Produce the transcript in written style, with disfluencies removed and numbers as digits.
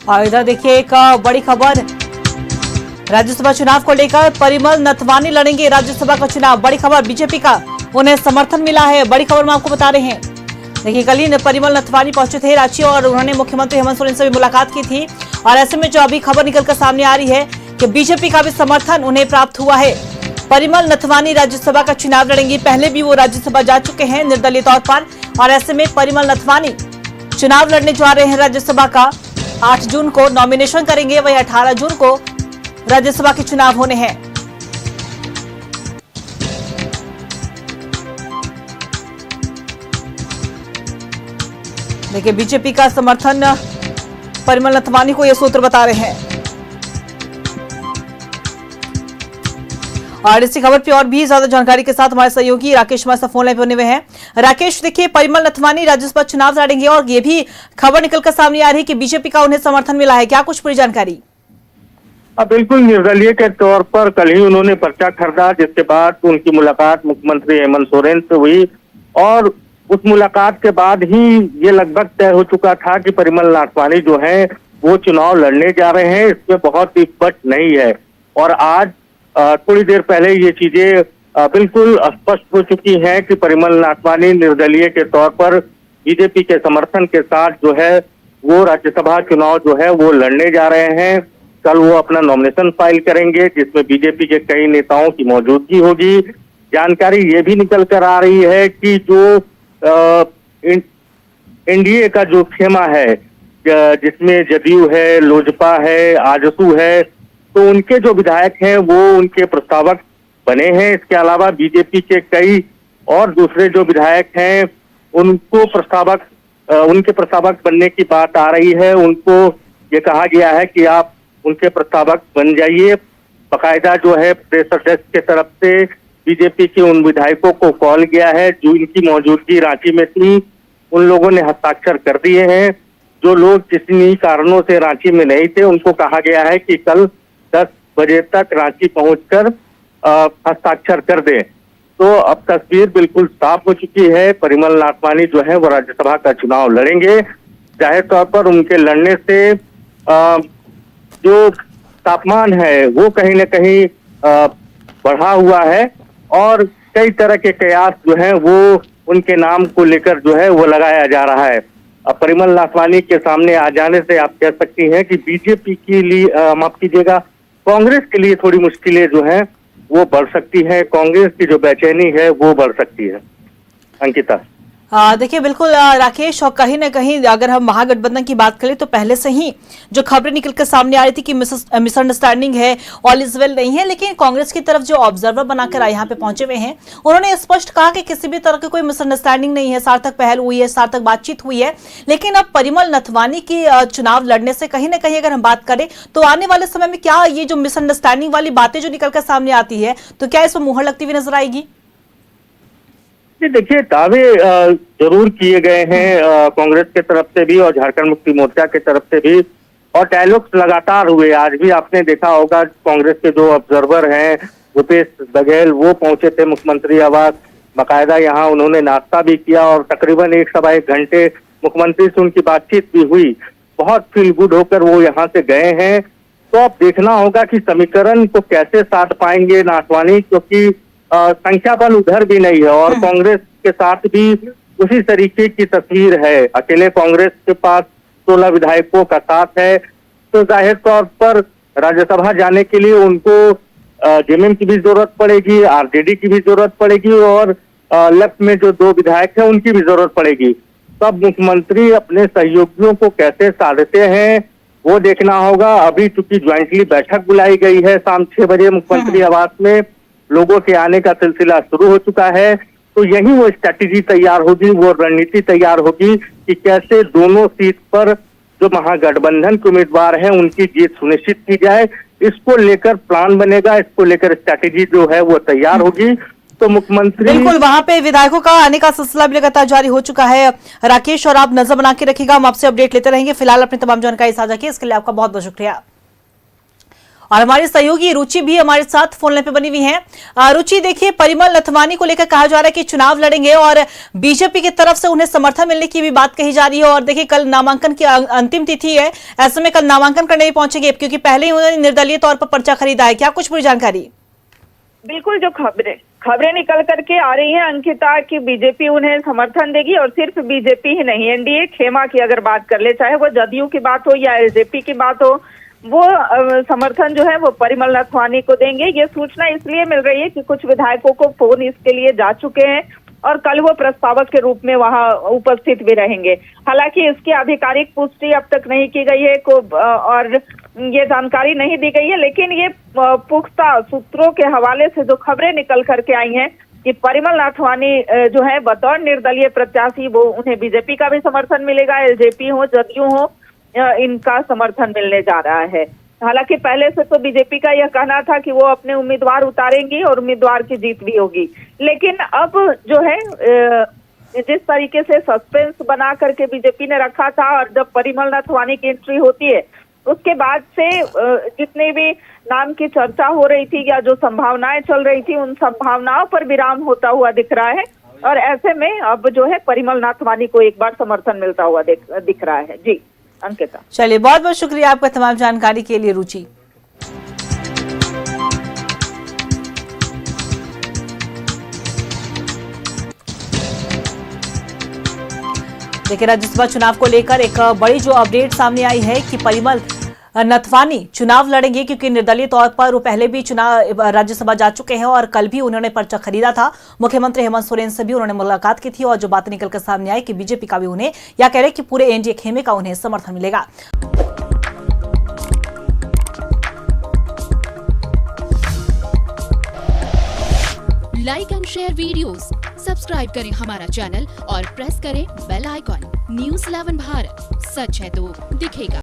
और इधर देखिए एक बड़ी खबर, राज्यसभा चुनाव को लेकर परिमल नथवानी लड़ेंगे राज्यसभा का चुनाव। बड़ी खबर, बीजेपी का उन्हें समर्थन मिला है। बड़ी खबर हम आपको बता रहे हैं। देखिए कल ही परिमल नथवानी पहुंचे थे रांची और उन्होंने मुख्यमंत्री हेमंत सोरेन से भी मुलाकात की थी। और ऐसे में जो अभी खबर निकलकर सामने आ रही है कि बीजेपी का भी समर्थन उन्हें प्राप्त हुआ है। परिमल नथवानी राज्यसभा का चुनाव लड़ेंगी। पहले भी वो राज्यसभा जा चुके हैं निर्दलीय तौर पर, और ऐसे में परिमल नथवानी चुनाव लड़ने जा रहे हैं राज्यसभा का। 8 जून को नॉमिनेशन करेंगे, वही 18 जून को राज्यसभा के चुनाव होने हैं। देखिए बीजेपी का समर्थन परिमल नथवानी को ये सूत्र बता रहे हैं। और इसी खबर पे और भी ज्यादा जानकारी के साथ हमारे सहयोगी राकेश हमारे साथ फोन लाइन पे बने हुए हैं। राकेश, देखिए परिमल नथवानी राज्यसभा चुनाव लड़ेंगे और ये भी खबर निकलकर सामने आ रही है कि बीजेपी का उन्हें समर्थन मिला है। क्या कुछ पूरी जानकारी? बिल्कुल, निर्दलीय के तौर पर कल ही उन्होंने पर्चा खरीदा, जिसके बाद उनकी मुलाकात मुख्यमंत्री हेमंत सोरेन से हुई। और उस मुलाकात के बाद ही ये लगभग तय हो चुका था कि परिमल नथवानी जो है वो चुनाव लड़ने जा रहे हैं। इसमें बहुत ही स्पष्ट नहीं है। और आज थोड़ी देर पहले ये चीजें बिल्कुल स्पष्ट हो चुकी हैं कि परिमल नथवानी निर्दलीय के तौर पर बीजेपी के समर्थन के साथ जो है वो राज्यसभा चुनाव जो है वो लड़ने जा रहे हैं। कल वो अपना नॉमिनेशन फाइल करेंगे, जिसमें बीजेपी के कई नेताओं की मौजूदगी होगी। जानकारी ये भी निकल कर आ रही है कि जो एनडीए का जो खेमा है, जिसमें जदयू है, लोजपा है, आजसू है, तो उनके जो विधायक हैं वो उनके प्रस्तावक बने हैं। इसके अलावा बीजेपी के कई और दूसरे जो विधायक हैं उनको उनके प्रस्तावक बनने की बात आ रही है। उनको ये कहा गया है कि आप उनके प्रस्तावक बन जाइए। बाकायदा जो है प्रदेश अध्यक्ष के तरफ से बीजेपी के उन विधायकों को कॉल गया है जो इनकी मौजूदगी रांची में थी। उन लोगों ने हस्ताक्षर कर दिए हैं। जो लोग किसी कारणों से रांची में नहीं थे उनको कहा गया है कि कल 10 बजे तक रांची पहुंचकर हस्ताक्षर कर दें। तो अब तस्वीर बिल्कुल साफ हो चुकी है। परिमल नथवानी जो है वो राज्यसभा का चुनाव लड़ेंगे। जाहिर तौर पर उनके लड़ने से जो तापमान है वो कहीं न कहीं बढ़ा हुआ है और कई तरह के कयास जो है वो उनके नाम को लेकर जो है वो लगाया जा रहा है। अब परिमल नथवानी के सामने आ जाने से आप कह सकती हैं कि बीजेपी के लिए माफ कीजिएगा, कांग्रेस के लिए थोड़ी मुश्किलें जो हैं वो बढ़ सकती है। कांग्रेस की जो बेचैनी है वो बढ़ सकती है। अंकिता, देखिए बिल्कुल राकेश, और कहीं ना कहीं अगर हम महागठबंधन की बात करें तो पहले से ही जो खबरें निकलकर सामने आ रही थी कि मिसअंडरस्टैंडिंग है, ऑल इज वेल नहीं है, लेकिन कांग्रेस की तरफ जो ऑब्जर्वर बनाकर यहाँ पे पहुंचे हुए हैं उन्होंने स्पष्ट कहा कि किसी भी तरह की कोई मिसअंडरस्टैंडिंग नहीं है, सार्थक पहल हुई है, सार्थक बातचीत हुई है। लेकिन अब परिमल नथवानी की चुनाव लड़ने से कहीं ना कहीं अगर हम बात करें तो आने वाले समय में क्या ये जो मिसअंडरस्टैंडिंग वाली बातें जो निकलकर सामने आती है तो क्या इसमें मुहर लगती हुई नजर आएगी? देखिए, दावे जरूर किए गए हैं कांग्रेस के तरफ से भी और झारखंड मुक्ति मोर्चा की तरफ से भी, और डायलॉग्स लगातार हुए। आज भी आपने देखा होगा कांग्रेस के जो ऑब्जर्वर हैं भूपेश बघेल, वो पहुंचे थे मुख्यमंत्री आवास। बाकायदा यहाँ उन्होंने नाश्ता भी किया और तकरीबन 1-1.25 घंटे मुख्यमंत्री से उनकी बातचीत भी हुई। बहुत फील गुड होकर वो यहाँ से गए हैं। तो अब देखना होगा कि समीकरण को कैसे साध पाएंगे नथवानी, क्योंकि संख्या बल उधर भी नहीं है और कांग्रेस के साथ भी उसी तरीके की तस्वीर है। अकेले कांग्रेस के पास 16 विधायकों का साथ है। तो जाहिर तौर पर राज्यसभा जाने के लिए उनको जेएमएम की भी जरूरत पड़ेगी, आरजेडी की भी जरूरत पड़ेगी और लेफ्ट में जो 2 विधायक हैं उनकी भी जरूरत पड़ेगी। तब मुख्यमंत्री अपने सहयोगियों को कैसे साधते हैं वो देखना होगा। अभी चूंकि ज्वाइंटली बैठक बुलाई गई है शाम 6 बजे मुख्यमंत्री आवास में, लोगों के आने का सिलसिला शुरू हो चुका है। तो यही वो स्ट्रैटेजी तैयार होगी, वो रणनीति तैयार होगी कि कैसे दोनों सीट पर जो महागठबंधन के उम्मीदवार हैं उनकी जीत सुनिश्चित की जाए। इसको लेकर प्लान बनेगा, इसको लेकर स्ट्रैटेजी जो है वो तैयार होगी। तो मुख्यमंत्री बिल्कुल वहां पे विधायकों का आने का सिलसिला भी लगातार जारी हो चुका है राकेश, और आप नजर बना के रखिएगा, हम आपसे अपडेट लेते रहेंगे। फिलहाल अपनी तमाम जानकारी साझा की इसके लिए आपका बहुत बहुत शुक्रिया। और हमारी सहयोगी रुचि भी हमारे साथ फोन लाइन पे बनी हुई है। रुचि, देखिए, परिमल नथवानी को लेकर कहा जा रहा है कि चुनाव लड़ेंगे और बीजेपी की तरफ से उन्हें समर्थन मिलने की भी बात कही जा रही है। और देखिए, कल नामांकन की अंतिम तिथि है, ऐसे में कल नामांकन करने भी पहुंचेंगे क्योंकि पहले ही उन्होंने निर्दलीय तौर पर पर्चा खरीदा है। क्या कुछ पूरी जानकारी? बिल्कुल, जो खबरें निकल करके आ रही हैं अंकिता कि बीजेपी उन्हें समर्थन देगी, और सिर्फ बीजेपी ही नहीं, एनडीए खेमा की अगर बात कर ले, चाहे वो जदयू की बात हो या एलजेपी की बात हो, वो समर्थन जो है वो परिमल नथवानी को देंगे। ये सूचना इसलिए मिल रही है कि कुछ विधायकों को फोन इसके लिए जा चुके हैं और कल वो प्रस्तावक के रूप में वहां उपस्थित भी रहेंगे। हालांकि इसकी आधिकारिक पुष्टि अब तक नहीं की गई है और ये जानकारी नहीं दी गई है, लेकिन ये पुख्ता सूत्रों के हवाले से जो खबरें निकल करके आई हैं कि परिमल नथवानी जो है बतौर निर्दलीय प्रत्याशी, वो उन्हें बीजेपी का भी समर्थन मिलेगा, एलजेपी हो जदयू हो, इनका समर्थन मिलने जा रहा है। हालांकि पहले से तो बीजेपी का यह कहना था कि वो अपने उम्मीदवार उतारेंगी और उम्मीदवार की जीत भी होगी, लेकिन अब जो है जिस तरीके से सस्पेंस बना करके बीजेपी ने रखा था, और जब परिमल नथवानी की एंट्री होती है उसके बाद से जितनी भी नाम की चर्चा हो रही थी या जो संभावनाएं चल रही थी, उन संभावनाओं पर विराम होता हुआ दिख रहा है। और ऐसे में अब जो है परिमल नथवानी को एक बार समर्थन मिलता हुआ दिख रहा है। जी अंकिता, चलिए, बहुत बहुत शुक्रिया आपका तमाम जानकारी के लिए रुचि। देखिए, राज्यसभा चुनाव को लेकर एक बड़ी जो अपडेट सामने आई है कि परिमल नथवानी चुनाव लड़ेंगे क्योंकि निर्दलीय तौर पर वो पहले भी चुनाव राज्यसभा जा चुके हैं और कल भी उन्होंने पर्चा खरीदा था। मुख्यमंत्री हेमंत सोरेन से भी उन्होंने मुलाकात की थी और जो बातें निकलकर सामने आई कि बीजेपी का भी उन्हें, या कह रहे कि पूरे एनडीए खेमे का उन्हें समर्थन मिलेगा। Like and share videos, subscribe करें हमारा चैनल और प्रेस करें बेल आइकॉन। न्यूज़ 11 भारत, सच है तो दिखेगा।